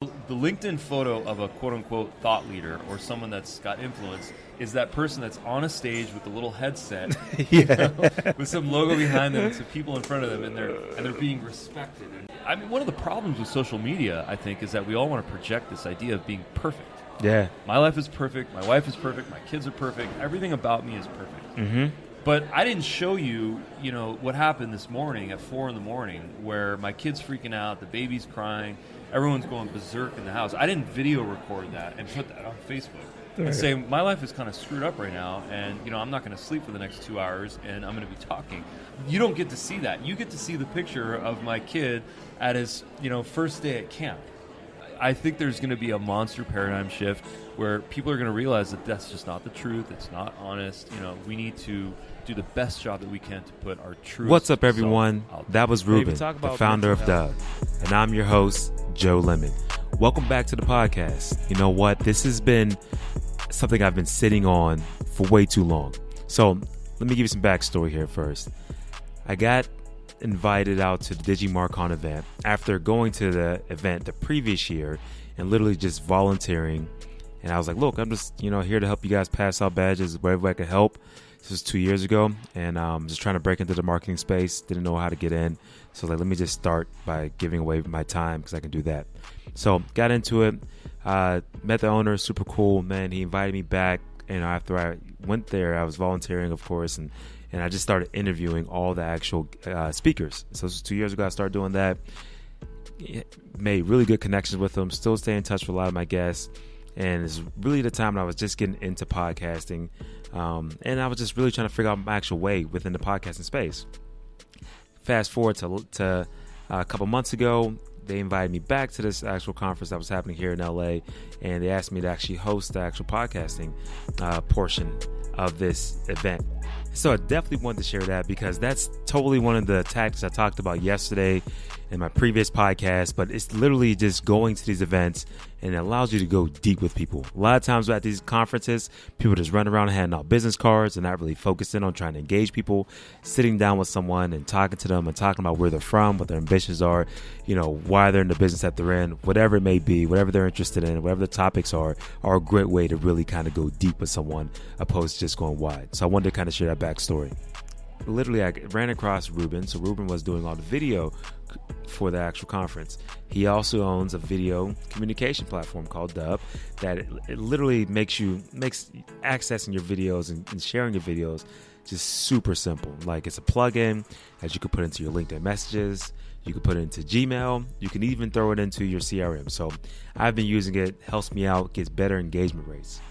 The LinkedIn photo of a quote-unquote thought leader or someone that's got influence is that person that's on a stage with a little headset, with some logo behind them and some people in front of them, and they're being respected. And, I mean, one of the problems with social media, I think, is that we all want to project this idea of being perfect. Yeah. My life is perfect. My wife is perfect. My kids are perfect. Everything about me is perfect. Mm-hmm. But I didn't show you, what happened this morning at 4 a.m. where my kid's freaking out, the baby's crying, everyone's going berserk in the house. I didn't video record that and put that on Facebook and say, my life is kind of screwed up right now, and I'm not going to sleep for the next 2 hours, and I'm going to be talking. You don't get to see that. You get to see the picture of my kid at his first day at camp. I think there's going to be a monster paradigm shift where people are going to realize that that's just not the truth. It's not honest. We need to do the best job that we can to put our truth. What's up, everyone? That was Ruben, the founder of DUBB, and I'm your host, Joe Lemon. Welcome back to the podcast. You know what? This has been something I've been sitting on for way too long. So let me give you some backstory here first. I got invited out to the DigiMarCon event after going to the event the previous year and literally just volunteering. And I was like, look, I'm just, here to help you guys pass out badges wherever I can help. This was 2 years ago, and just trying to break into the marketing space. Didn't know how to get in. So let me just start by giving away my time because I can do that. So got into it, met the owner, super cool, man. He invited me back, and after I went there, I was volunteering, of course, and I just started interviewing all the actual speakers. So this was 2 years ago. I started doing that. Made really good connections with them. Still stay in touch with a lot of my guests. And it's really the time when I was just getting into podcasting. And I was just really trying to figure out my actual way within the podcasting space. Fast forward to a couple months ago, they invited me back to this actual conference that was happening here in LA. And they asked me to actually host the actual podcasting portion of this event. So I definitely wanted to share that because that's totally one of the tactics I talked about yesterday in my previous podcast, but it's literally just going to these events and it allows you to go deep with people. A lot of times at these conferences, people just run around handing out business cards and not really focusing on trying to engage people, sitting down with someone and talking to them and talking about where they're from, what their ambitions are, why they're in the business that they're in, whatever it may be, whatever they're interested in, whatever the topics are a great way to really kind of go deep with someone opposed to just going wide. So I wanted to kind of share that backstory. Literally, I ran across Ruben. So Ruben was doing all the video for the actual conference. He also owns a video communication platform called DUBB that it literally makes accessing your videos and sharing your videos just super simple. Like it's a plugin that you could put into your LinkedIn messages. You can put it into Gmail. You can even throw it into your CRM. So I've been using it. Helps me out. Gets better engagement rates.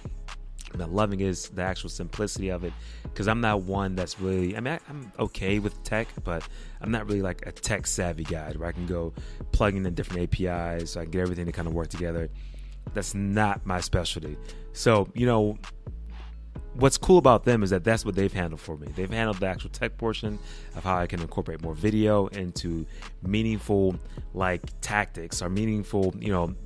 And I'm loving is the actual simplicity of it because I'm not one that's really, I'm okay with tech, but I'm not really like a tech savvy guy where I can go plugging in different APIs so I can get everything to kind of work together. That's not my specialty. So, what's cool about them is that that's what they've handled for me. They've handled the actual tech portion of how I can incorporate more video into meaningful tactics or meaningful,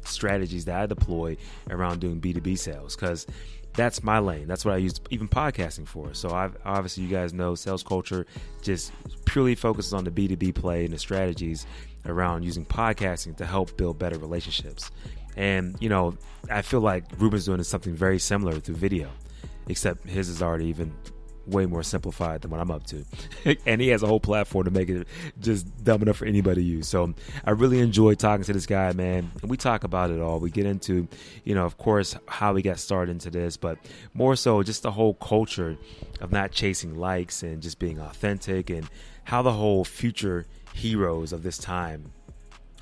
strategies that I deploy around doing B2B sales because that's my lane. That's what I use even podcasting for. So obviously you guys know SalesCulture just purely focuses on the B2B play and the strategies around using podcasting to help build better relationships. And, I feel like Ruben's doing something very similar through video, except his is already even way more simplified than what I'm up to. And he has a whole platform to make it just dumb enough for anybody to use. So I really enjoy talking to this guy, man. And we talk about it all. We get into, of course, how we got started into this, but more so just the whole culture of not chasing likes and just being authentic and how the whole future heroes of this time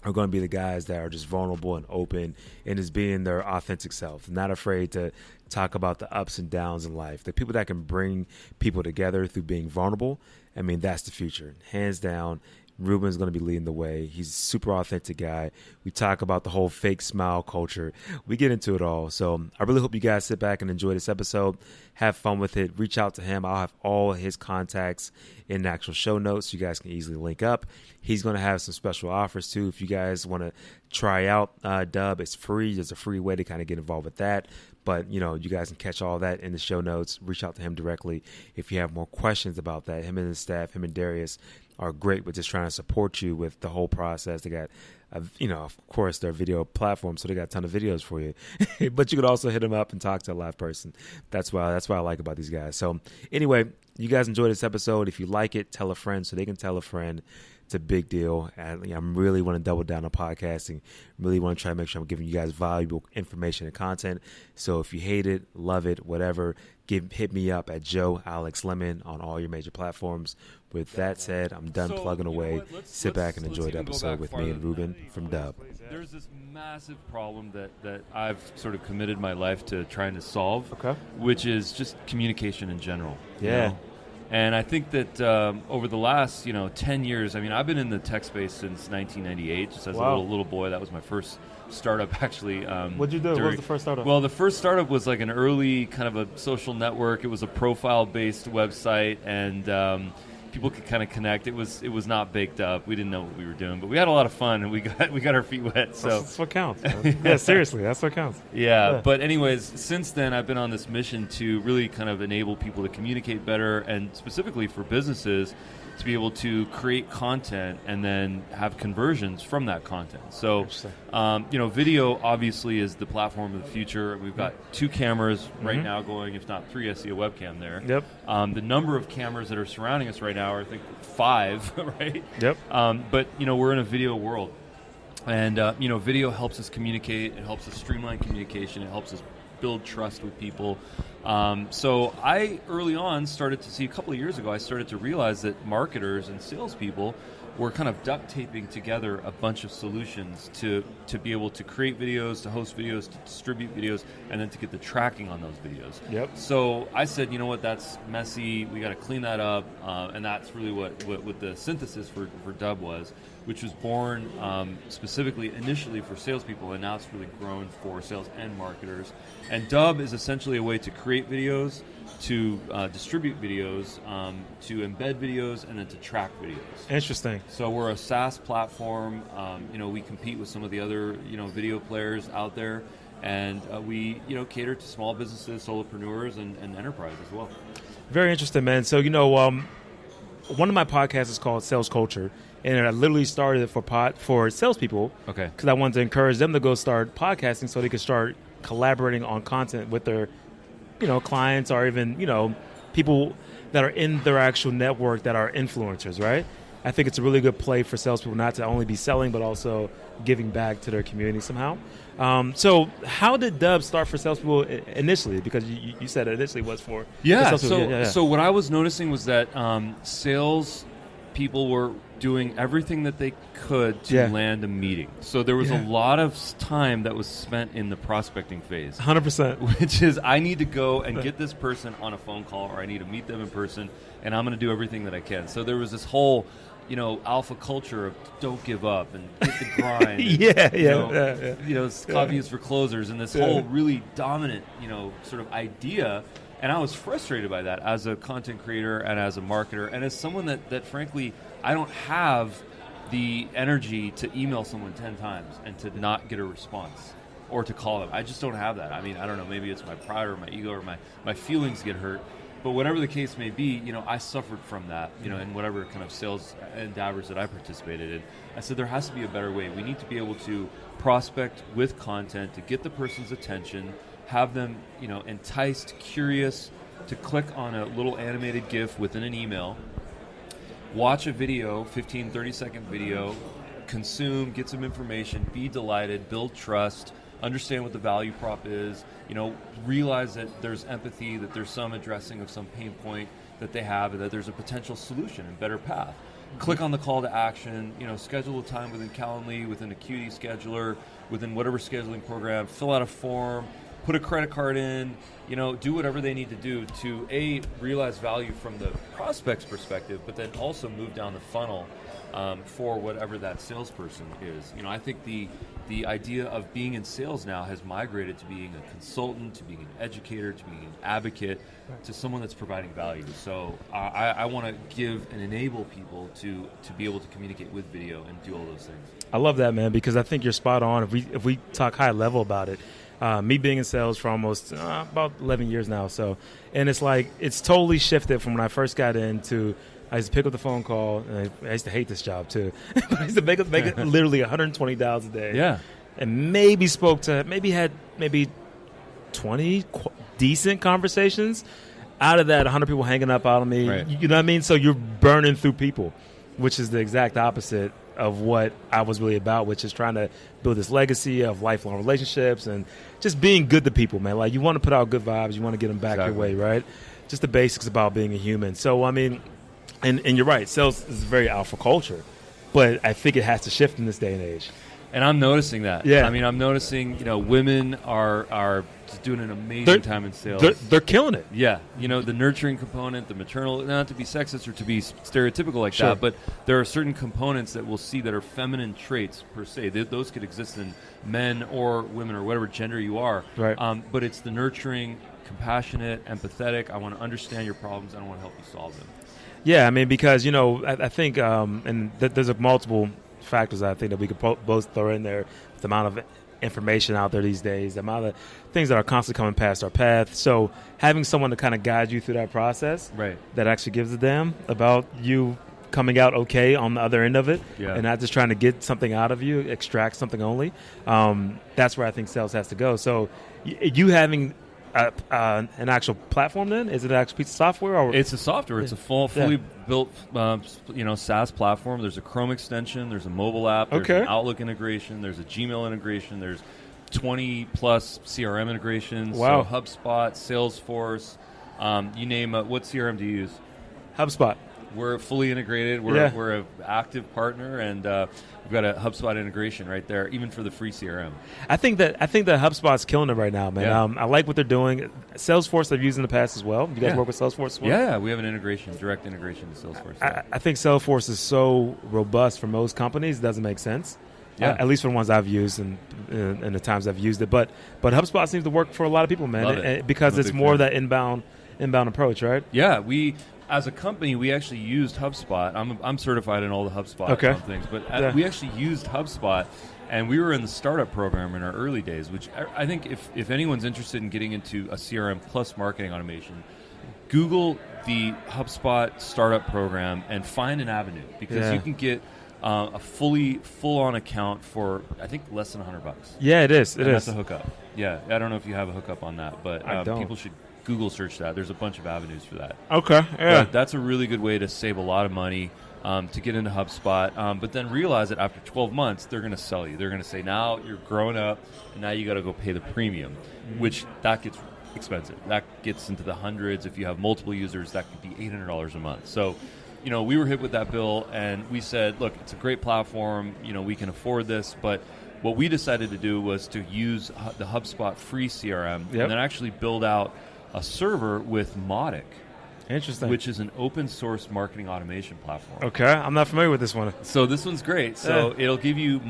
are going to be the guys that are just vulnerable and open and just being their authentic self, not afraid to talk about the ups and downs in life. The people that can bring people together through being vulnerable, that's the future. Hands down, Ruben's going to be leading the way. He's a super authentic guy. We talk about the whole fake smile culture. We get into it all. So I really hope you guys sit back and enjoy this episode. Have fun with it. Reach out to him. I'll have all his contacts in the actual show notes. You guys can easily link up. He's going to have some special offers too. If you guys want to try out DUBB, it's free. There's a free way to kind of get involved with that. But, you guys can catch all that in the show notes. Reach out to him directly if you have more questions about that. Him and his staff, him and Darius, are great with just trying to support you with the whole process. They got Of course, they're a video platform, so they got a ton of videos for you. But you could also hit them up and talk to a live person. That's what I like about these guys. So anyway, you guys enjoy this episode. If you like it, tell a friend so they can tell a friend. It's a big deal. And I really want to double down on podcasting. Really want to try to make sure I'm giving you guys valuable information and content. So if you hate it, love it, whatever, hit me up at Joe Alex Lemon on all your major platforms. With that said, I'm done plugging away. Sit back and enjoy the episode with me and Ruben from DUBB. There's this massive problem that I've sort of committed my life to trying to solve, which is just communication in general. Yeah. You know? And I think that over the last 10 years, I mean, I've been in the tech space since 1998, just as a little boy. That was my first startup, actually. What'd you do? What was the first startup? Well, the first startup was like an early kind of a social network. It was a profile-based website, and people could kind of connect. It was not baked up. We didn't know what we were doing, but we had a lot of fun, and we got our feet wet. So that's what counts. Yeah, seriously, that's what counts. Yeah, but anyways, since then I've been on this mission to really kind of enable people to communicate better, and specifically for businesses to be able to create content and then have conversions from that content. So, video obviously is the platform of the future. We've got 2 cameras right now going, if not 3. I see a webcam there. Yep. The number of cameras that are surrounding us right now are, I think, 5, right? Yep. But, we're in a video world. And, video helps us communicate. It helps us streamline communication. It helps us build trust with people. So I early on started to see, a couple of years ago, I started to realize that marketers and salespeople were kind of duct taping together a bunch of solutions to be able to create videos, to host videos, to distribute videos, and then to get the tracking on those videos. Yep. So I said, you know what, that's messy. We got to clean that up, and that's really what the synthesis for DUBB was, which was born specifically initially for salespeople, and now it's really grown for sales and marketers. And DUBB is essentially a way to create videos, to distribute videos, to embed videos, and then to track videos. Interesting. So we're a SaaS platform. We compete with some of the other video players out there, and we cater to small businesses, solopreneurs, and enterprise as well. Very interesting, man. So one of my podcasts is called SalesCulture, and I literally started it for salespeople. Okay. Because I wanted to encourage them to go start podcasting so they could start collaborating on content with their clients, or even people that are in their actual network that are influencers, right? I think it's a really good play for salespeople not to only be selling, but also giving back to their community somehow. So how did DUBB start for salespeople initially? Because you said it initially was for salespeople. So what I was noticing was that sales people were doing everything that they could to land a meeting. So there was a lot of time that was spent in the prospecting phase. 100%. Which is, I need to go and get this person on a phone call, or I need to meet them in person, and I'm going to do everything that I can. So there was this whole alpha culture of don't give up and hit the grind. Coffee is for closers, and this whole really dominant, sort of idea. And I was frustrated by that as a content creator and as a marketer, and as someone that frankly, I don't have the energy to email someone 10 times and to not get a response, or to call them. I just don't have that. I mean, I don't know, maybe it's my pride or my ego or my feelings get hurt. But whatever the case may be, I suffered from that, in whatever kind of sales endeavors that I participated in. I said there has to be a better way. We need to be able to prospect with content to get the person's attention, have them, enticed, curious, to click on a little animated GIF within an email, watch a video, 15, 30-second video, consume, get some information, be delighted, build trust, understand what the value prop is, realize that there's empathy, that there's some addressing of some pain point that they have, and that there's a potential solution and better path. Click on the call to action, schedule a time within Calendly, within Acuity Scheduler, within whatever scheduling program, fill out a form, put a credit card in, do whatever they need to do to realize value from the prospect's perspective, but then also move down the funnel for whatever that salesperson is. I think the idea of being in sales now has migrated to being a consultant, to being an educator, to being an advocate, to someone that's providing value. So I want to give and enable people to be able to communicate with video and do all those things. I love that, man, because I think you're spot on. If we talk high level about it, me being in sales for almost about 11 years now, and it's like it's totally shifted from when I first got into I used to pick up the phone call, and I used to hate this job too. I used to make it literally 120 dials a day. Yeah. And had 20 decent conversations. Out of that, 100 people hanging up out on me. Right. You know what I mean? So you're burning through people, which is the exact opposite of what I was really about, which is trying to build this legacy of lifelong relationships and just being good to people, man. Like, you want to put out good vibes. You want to get them back your way, right? Just the basics about being a human. So, I mean, and you're right. Sales is very alpha culture, but I think it has to shift in this day and age. And I'm noticing that. Yeah. I mean, I'm noticing, women are just doing an amazing time in sales. They're killing it. Yeah. The nurturing component, the maternal, not to be sexist or to be stereotypical like Sure. that, but there are certain components that we'll see that are feminine traits per se. Those could exist in men or women or whatever gender you are. Right. But it's the nurturing, compassionate, empathetic. I want to understand your problems and I want to help you solve them. Yeah, I mean, because, I think, and there's multiple factors I think that we could both throw in there. The amount of information out there these days, the amount of things that are constantly coming past our path. So having someone to kind of guide you through that process, right, that actually gives a damn about you coming out okay on the other end of it, and not just trying to get something out of you, extract something only. That's where I think sales has to go. So you having an actual platform, then? Is it an actual piece of software? Or? It's a software. It's a fully built SaaS platform. There's a Chrome extension. There's a mobile app. There's an Outlook integration. There's a Gmail integration. There's 20-plus CRM integrations. Wow. So HubSpot, Salesforce, you name it. What CRM do you use? HubSpot. We're fully integrated. We're an active partner, and we've got a HubSpot integration right there, even for the free CRM. I think that HubSpot's killing it right now, man. Yeah. I like what they're doing. Salesforce I've used in the past as well. You guys work with Salesforce as well? Yeah, we have an integration, direct integration to Salesforce. I think Salesforce is so robust for most companies, it doesn't make sense. Yeah. At least for the ones I've used and the times I've used it. But HubSpot seems to work for a lot of people, man. Love it. Because it's more of that inbound approach, right? Yeah, as a company, we actually used HubSpot. I'm certified in all the HubSpot things, but we actually used HubSpot, and we were in the startup program in our early days, which I think if anyone's interested in getting into a CRM plus marketing automation, Google the HubSpot startup program and find an avenue, because you can get a full-on account for, I think, less than $100. Yeah, it is. That's a hookup. Yeah, I don't know if you have a hookup on that, but people should Google search that. There's a bunch of avenues for that. Okay, yeah. But that's a really good way to save a lot of money to get into HubSpot, but then realize that after 12 months, they're going to sell you. They're going to say, now you're grown up, and now you got to go pay the premium, which that gets expensive. That gets into the hundreds. If you have multiple users, that could be $800 a month. So, we were hit with that bill, and we said, look, it's a great platform. We can afford this, but what we decided to do was to use the HubSpot free CRM and then actually build out a server with Mautic. Interesting. Which is an open source marketing automation platform. Okay, I'm not familiar with this one. So this one's great. So it'll give you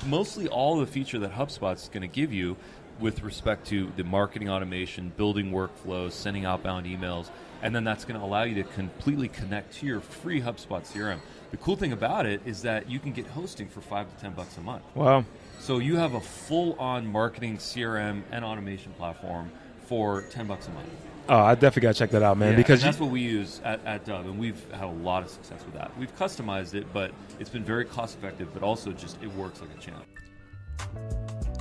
mostly all the feature that HubSpot's going to give you with respect to the marketing automation, building workflows, sending outbound emails, and then that's going to allow you to completely connect to your free HubSpot CRM. The cool thing about it is that you can get hosting for $5 to $10 a month. Wow. So you have a full-on marketing CRM and automation platform for $10 a month. Oh, I definitely got to check that out, man. Because that's what we use at DUBB, and we've had a lot of success with that. We've customized it, but it's been very cost-effective, but also just it works like a champ.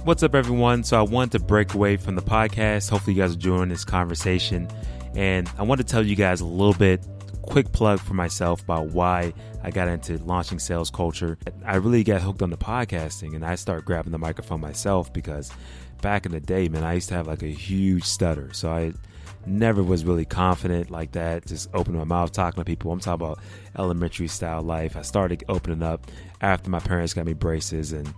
What's up, everyone? So I wanted to break away from the podcast. Hopefully you guys are enjoying this conversation. And I want to tell you guys a little bit, quick plug for myself about why I got into launching SalesCulture. I really got hooked on the podcasting, and I started grabbing the microphone myself because back in the day, man, I used to have like a huge stutter. So I never was really confident like that, just opening my mouth, talking to people. I'm talking about elementary style life. I started opening up after my parents got me braces, and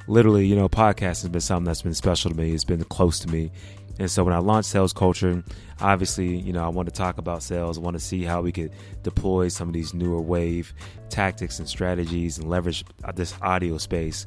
literally, podcasting has been something that's been special to me. It's been close to me. And so when I launched SalesCulture, obviously, I want to talk about sales. I want to see how we could deploy some of these newer wave tactics and strategies and leverage this audio space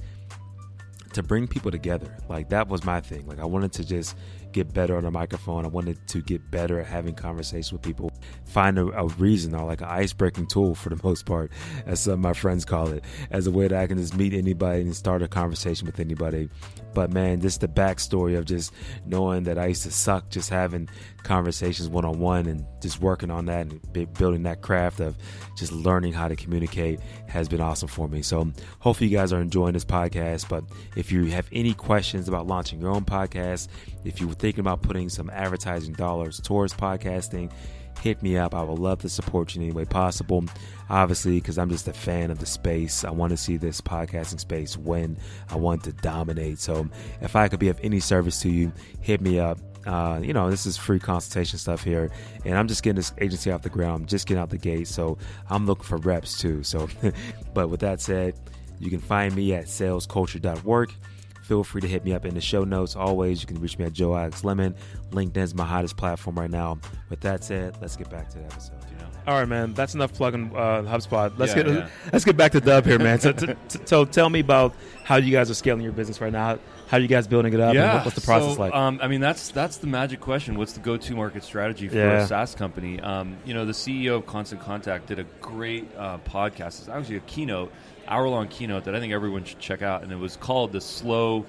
to bring people together. Like, that was my thing. Like, I wanted to just get better on the microphone. I wanted to get better at having conversations with people, find a reason, or like an ice-breaking tool for the most part, as some of my friends call it, as a way that I can just meet anybody and start a conversation with anybody. But man, just the backstory of just knowing that I used to suck just having conversations one-on-one, and just working on that and building that craft of just learning how to communicate has been awesome for me. So hopefully you guys are enjoying this podcast. But if you have any questions about launching your own podcast, if you were thinking about putting some advertising dollars towards podcasting, hit me up. I would love to support you in any way possible. Obviously, because I'm just a fan of the space. I want to see this podcasting space win. I want to dominate. So if I could be of any service to you, hit me up. This is free consultation stuff here, and I'm just getting this agency off the ground. I'm just getting out the gate, so I'm looking for reps too. So, but with that said, you can find me at SalesCulture.work. Feel free to hit me up in the show notes. Always, you can reach me at Joe Alex Lemon. LinkedIn is my hottest platform right now. With that said, let's get back to the episode. All right, man. That's enough plugging HubSpot. Let's get back to DUBB here, man. So tell me about how you guys are scaling your business right now. How are you guys building it up? Yeah. And what's the process like? That's the magic question. What's the go-to market strategy for a SaaS company? The CEO of Constant Contact did a great podcast. It's actually a hour-long keynote that I think everyone should check out, and it was called the slow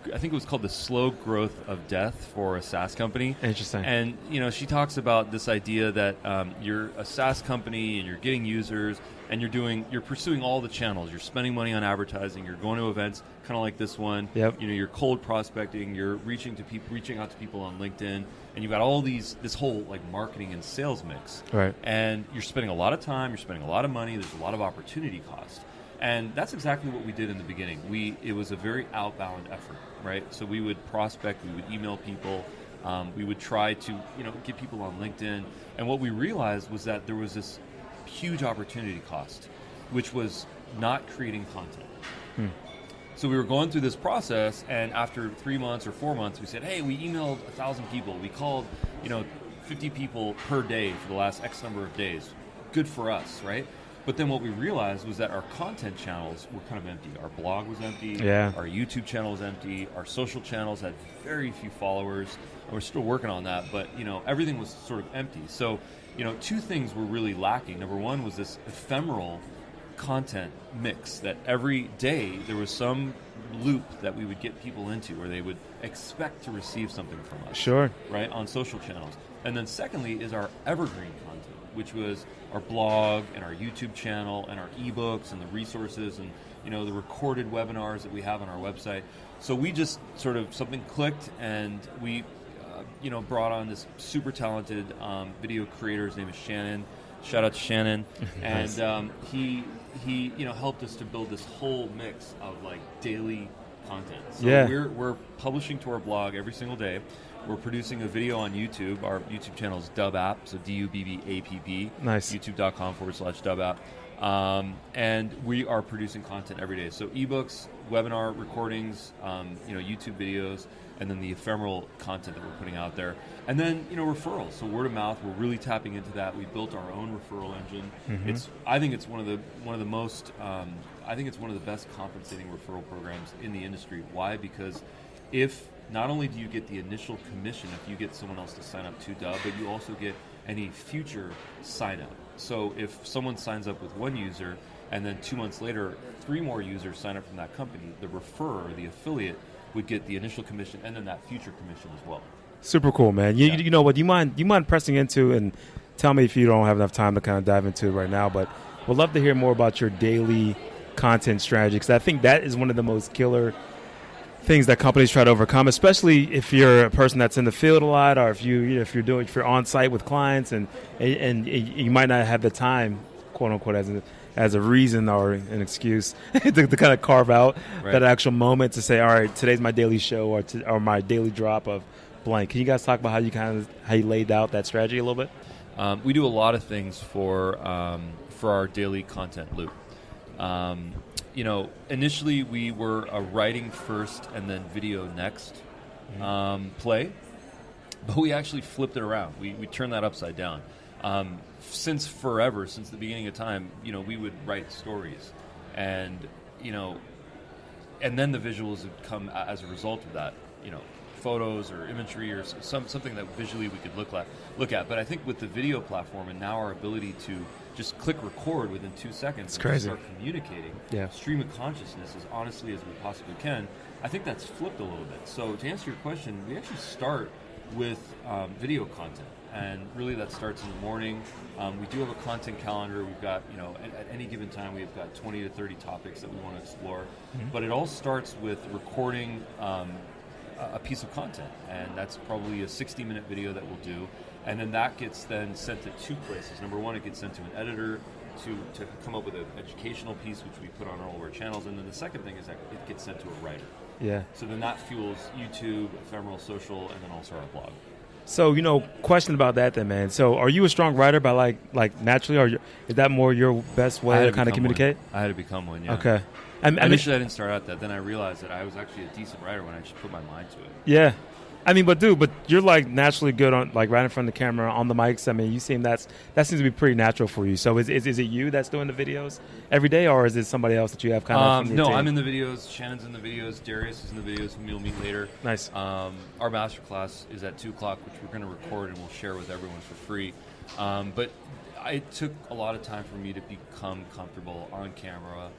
growth of death for a SaaS company. Interesting. And she talks about this idea that you're a SaaS company and you're getting users and you're pursuing all the channels. You're spending money on advertising. You're going to events, kind of like this one. Yep. You're cold prospecting. You're reaching out to people on LinkedIn, and you've got all this whole like marketing and sales mix. Right. And you're spending a lot of time. You're spending a lot of money. There's a lot of opportunity cost. And that's exactly what we did in the beginning. It was a very outbound effort, right? So we would prospect, we would email people, we would try to, get people on LinkedIn. And what we realized was that there was this huge opportunity cost, which was not creating content. So we were going through this process, and after 3 months or 4 months, we said, hey, we emailed 1,000 people. We called, 50 people per day for the last X number of days. Good for us, right? But then what we realized was that our content channels were kind of empty. Our blog was empty. Yeah. Our YouTube channel was empty. Our social channels had very few followers. We're still working on that, but everything was sort of empty. So, two things were really lacking. Number one was this ephemeral content mix that every day there was some loop that we would get people into where they would expect to receive something from us. Sure. Right, on social channels. And then secondly is our evergreen content, which was our blog and our YouTube channel and our ebooks and the resources and the recorded webinars that we have on our website. So we just sort of something clicked, and we brought on this super talented video creator. His name is Shannon. Shout out to Shannon. Nice. And he helped us to build this whole mix of like daily content. So we're publishing to our blog every single day. We're producing a video on YouTube. Our YouTube channel is DUBB, so DUBBAPP. Nice. YouTube.com/DUBB. And we are producing content every day. So ebooks, webinar recordings, YouTube videos, and then the ephemeral content that we're putting out there. And then, referrals. So word of mouth, we're really tapping into that. We built our own referral engine. Mm-hmm. I think it's one of the most, I think it's one of the best compensating referral programs in the industry. Why? Because if not only do you get the initial commission if you get someone else to sign up to DUBB, but you also get any future sign up. So if someone signs up with one user and then 2 months later, 3 more users sign up from that company, the referrer, the affiliate, would get the initial commission and then that future commission as well. Super cool, man. You know what? Do you mind pressing into, and tell me if you don't have enough time to kind of dive into it right now, but we'd love to hear more about your daily content strategy, because I think that is one of the most killer things that companies try to overcome, especially if you're a person that's in the field a lot, or if you're on site with clients and you might not have the time, quote unquote, as a reason or an excuse to kind of carve out that actual moment to say, all right, today's my daily show or my daily drop of blank. Can you guys talk about how you laid out that strategy a little bit? We do a lot of things for our daily content loop. Initially we were a writing first and then video next play, but we actually flipped it around. We turned that upside down. Since the beginning of time, we would write stories, and and then the visuals would come as a result of that, photos or imagery or something that visually we could look at. But I think with the video platform and now our ability to just click record within 2 seconds and start communicating, stream of consciousness as honestly as we possibly can, I think that's flipped a little bit. So to answer your question, we actually start with video content, and really that starts in the morning. We do have a content calendar. We've got, at any given time, we've got 20 to 30 topics that we want to explore. But it all starts with recording a piece of content, and that's probably a 60-minute video that we'll do, and then that gets then sent to two places. Number one, it gets sent to an editor to come up with an educational piece, which we put on all of our channels, and then the second thing is that it gets sent to a writer. Yeah. So then that fuels YouTube, ephemeral, social, and then also our blog. So, question about that then, man. So are you a strong writer by like naturally, or is that more your best way to kind of communicate? I had to become one, yeah. Okay. Initially I didn't start out that. Then I realized that I was actually a decent writer when I just put my mind to it. Yeah. But you're like naturally good on like right in front of the camera on the mics. You seem that seems to be pretty natural for you. So is it you that's doing the videos every day, or is it somebody else that you have kind of? No, I'm in the videos. Shannon's in the videos. Darius is in the videos, whom you'll meet later. Nice. Our masterclass is at 2:00, which we're going to record and we'll share with everyone for free. But it took a lot of time for me to become comfortable on camera.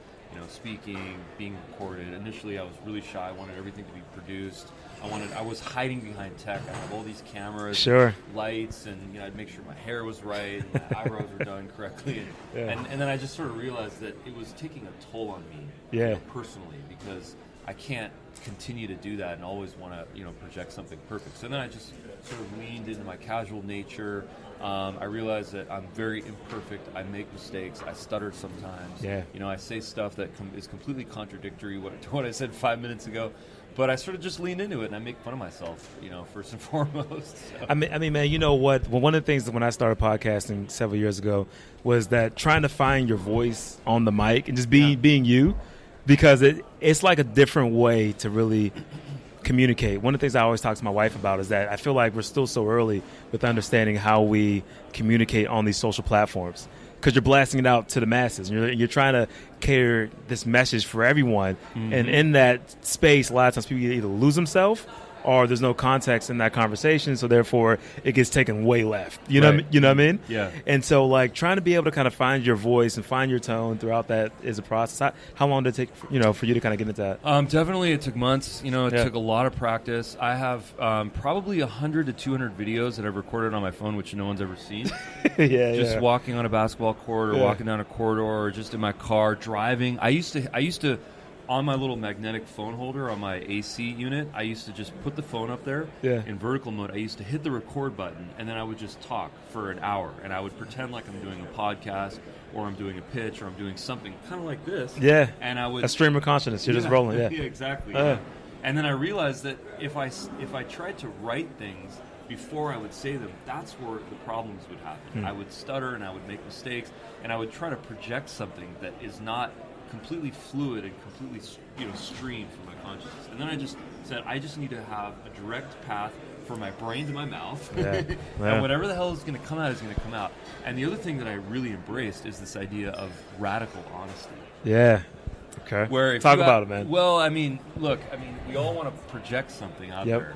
Speaking, being recorded. Initially, I was really shy. I wanted everything to be produced. I was hiding behind tech. I have all these cameras, lights, and I'd make sure my hair was right, and my eyebrows were done correctly, and then I just sort of realized that it was taking a toll on me, personally, because I can't continue to do that and always want to, project something perfect. So then I just sort of leaned into my casual nature. I realized that I'm very imperfect. I make mistakes. I stutter sometimes. Yeah. I say stuff that is completely contradictory to what I said 5 minutes ago. But I sort of just lean into it, and I make fun of myself, first and foremost. So. I mean, man, you know what? Well, one of the things that when I started podcasting several years ago was that trying to find your voice on the mic and just being you, because it's like a different way to really communicate. One of the things I always talk to my wife about is that I feel like we're still so early with understanding how we communicate on these social platforms, because you're blasting it out to the masses. You're trying to cater this message for everyone. Mm-hmm. And in that space, a lot of times people either lose themselves or there's no context in that conversation, so therefore it gets taken way left. You know what I mean? Yeah. And so like trying to be able to kind of find your voice and find your tone throughout that is a process. How long did it take, for you to kind of get into that? Definitely it took months. It took a lot of practice. I have probably 100 to 200 videos that I've recorded on my phone, which no one's ever seen. Just walking on a basketball court or walking down a corridor or just in my car, driving. I used to on my little magnetic phone holder on my AC unit, I used to just put the phone up there in vertical mode. I used to hit the record button, and then I would just talk for an hour, and I would pretend like I'm doing a podcast or I'm doing a pitch or I'm doing something kind of like this. Yeah. And I would a stream of consciousness. You're just rolling. Yeah. Yeah, exactly. And then I realized that if I tried to write things before I would say them, that's where the problems would happen. I would stutter and I would make mistakes, and I would try to project something that is not completely fluid and completely streamed from my consciousness. And then I just said, I just need to have a direct path from my brain to my mouth. And whatever the hell is going to come out is going to come out. And the other thing that I really embraced is this idea of radical honesty. Yeah. Okay. Where Talk about it, man. Well, look, we all want to project something out there.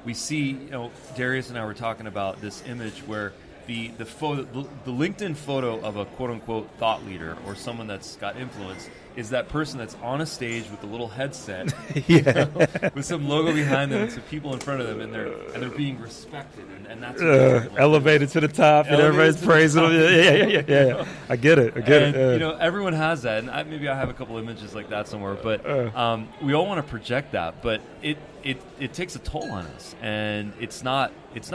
We see, Darius and I were talking about this image where the LinkedIn photo of a quote-unquote thought leader or someone that's got influence is that person that's on a stage with a little headset with some logo behind them and some people in front of them, and they're being respected, and that's elevated to the top, and everybody's praising them. Yeah. I get it. Everyone has that, and maybe I have a couple images like that somewhere, but we all want to project that, but it takes a toll on us, and it's not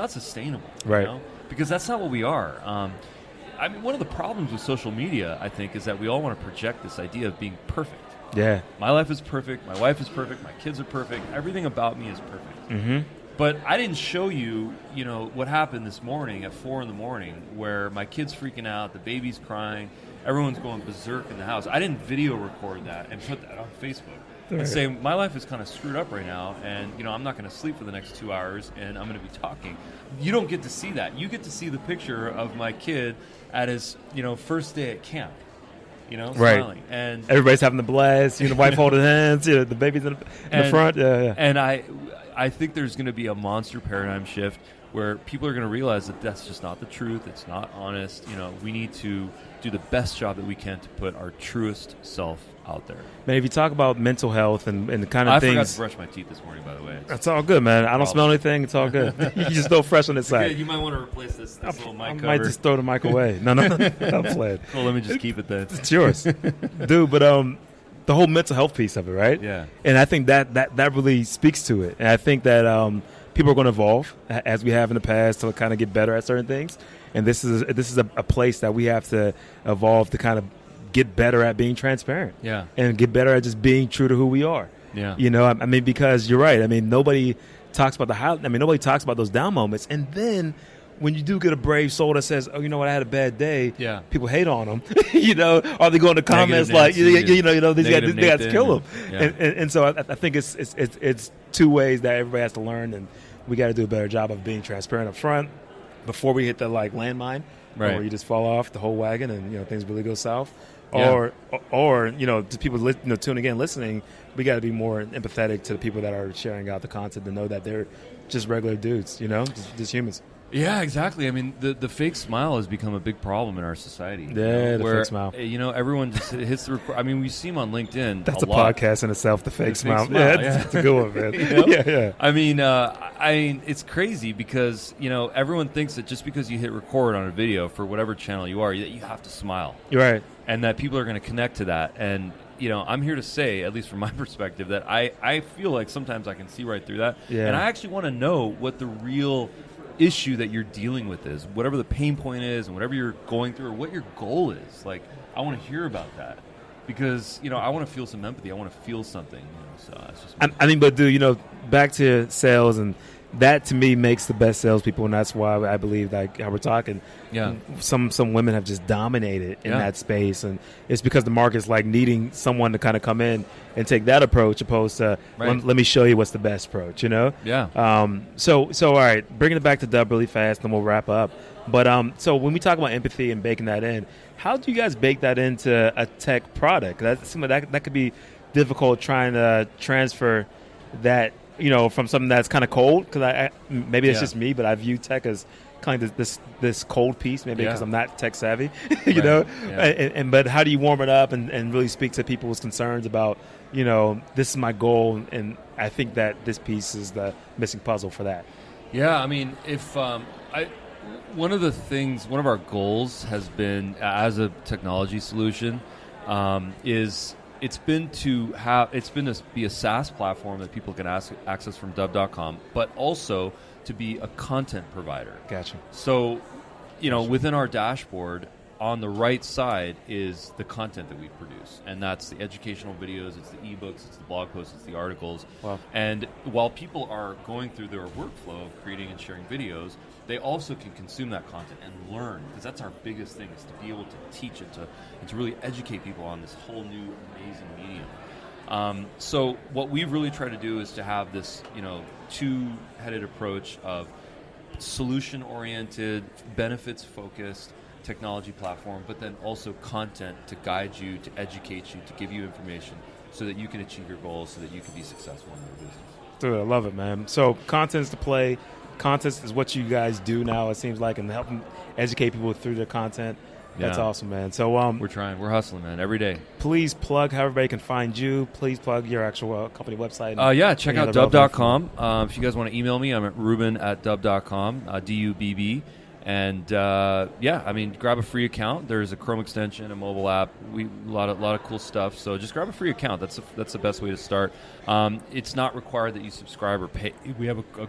sustainable, right? Because that's not what we are. One of the problems with social media, I think, is that we all want to project this idea of being perfect. Yeah. My life is perfect. My wife is perfect. My kids are perfect. Everything about me is perfect. Mm-hmm. But I didn't show you, what happened this morning at 4 a.m, where my kid's freaking out, the baby's crying, everyone's going berserk in the house. I didn't video record that and put that on Facebook. And say, my life is kind of screwed up right now, and I'm not going to sleep for the next 2 hours, and I'm going to be talking. You don't get to see that. You get to see the picture of my kid at his first day at camp. smiling. And everybody's having the blast. The wife holding hands. The baby's in the front. Yeah. And I think there's going to be a monster paradigm shift where people are going to realize that that's just not the truth. It's not honest. We need to do the best job that we can to put our truest self out there. Man, if you talk about mental health and the kind of things... I forgot to brush my teeth this morning, by the way. That's all good, man. I don't smell anything. It's all good. You just still fresh on this side. Yeah, you might want to replace this little mic cover. I might just throw the mic away. No, I'm playing. Well, let me just keep it then. It's yours. Dude, but the whole mental health piece of it, right? Yeah. And I think that really speaks to it. And I think that people are going to evolve, as we have in the past, to kind of get better at certain things. And this is a place that we have to evolve to kind of get better at being transparent. Yeah. And get better at just being true to who we are. Yeah. Because you're right. Nobody talks about nobody talks about those down moments. And then when you do get a brave soul that says, "Oh, you know what? I had a bad day." Yeah. People hate on them. Or they go in the comments like, these guys kill them. Yeah. And so I think it's two ways that everybody has to learn, and we got to do a better job of being transparent up front before we hit the landmine, right, where you just fall off the whole wagon and things really go south. Yeah. Or to people tuning in, listening, we got to be more empathetic to the people that are sharing out the content to know that they're just regular dudes, just humans. Yeah, exactly. The fake smile has become a big problem in our society. Yeah, the fake smile. Everyone just hits the record. We see them on LinkedIn. That's a lot. Podcast in itself. The fake smile. Yeah, that's a good one, man. Yeah. It's crazy because everyone thinks that just because you hit record on a video for whatever channel you are, that you have to smile. You're right, and that people are going to connect to that. And I'm here to say, at least from my perspective, that I feel like sometimes I can see right through that. Yeah. And I actually want to know what the real issue that you're dealing with is, whatever the pain point is and whatever you're going through or what your goal is. Like, I want to hear about that because, I want to feel some empathy. I want to feel something. So that's just but dude, back to sales, and that to me makes the best salespeople, and that's why I believe like how we're talking. Yeah. Some women have just dominated in that space, and it's because the market's like needing someone to kind of come in and take that approach, opposed to let me show you what's the best approach. Yeah. So all right, bringing it back to DUBB really fast, and then we'll wrap up. But so when we talk about empathy and baking that in, how do you guys bake that into a tech product? That could be difficult trying to transfer that. From something that's kind of cold, because maybe it's just me, but I view tech as kind of this cold piece, maybe because I'm not tech savvy, know. Yeah. But how do you warm it up and really speak to people's concerns about, this is my goal, and I think that this piece is the missing puzzle for that. Yeah, if one of our goals has been as a technology solution is. It's been to be a SaaS platform that people can access from DUBB.com, but also to be a content provider. Gotcha. So, within our dashboard, on the right side is the content that we produce, and that's the educational videos, it's the ebooks, it's the blog posts, it's the articles. Wow. And while people are going through their workflow of creating and sharing videos, they also can consume that content and learn, because that's our biggest thing, is to be able to teach it, and to really educate people on this whole new amazing medium. So what we've really tried to do is to have this, two-headed approach of solution-oriented, benefits-focused technology platform, but then also content to guide you, to educate you, to give you information so that you can achieve your goals, so that you can be successful in your business. Dude, I love it, man. So content's the play. Content is what you guys do now, it seems like, and helping educate people through their content. That's awesome, man. So we're trying. We're hustling, man, every day. Please plug how everybody can find you. Please plug your actual company website. Check out DUBB.com. If you guys want to email me, I'm at Ruben@DUBB.com, DUBB. And grab a free account. There's a Chrome extension, a mobile app. A lot of cool stuff. So just grab a free account. That's the best way to start. It's not required that you subscribe or pay. We have a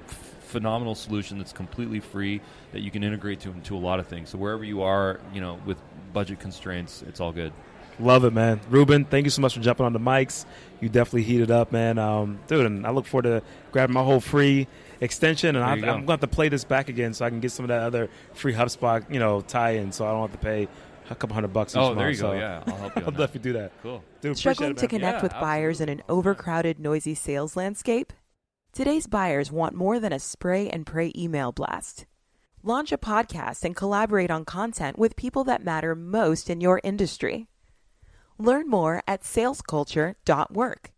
phenomenal solution that's completely free that you can integrate into a lot of things. So wherever you are, with budget constraints, it's all good. Love it, man. Ruben, thank you so much for jumping on the mics. You definitely heated up, man. Dude, and I look forward to grabbing my whole free extension, and I'm going to have to play this back again so I can get some of that other free HubSpot, tie-in, so I don't have to pay a couple $100 each month. Oh, there you go. Yeah, I'll help you. I'll definitely do that. Cool. Dude, struggling to connect with buyers in an overcrowded, noisy sales landscape? Today's buyers want more than a spray and pray email blast. Launch a podcast and collaborate on content with people that matter most in your industry. Learn more at salesculture.work.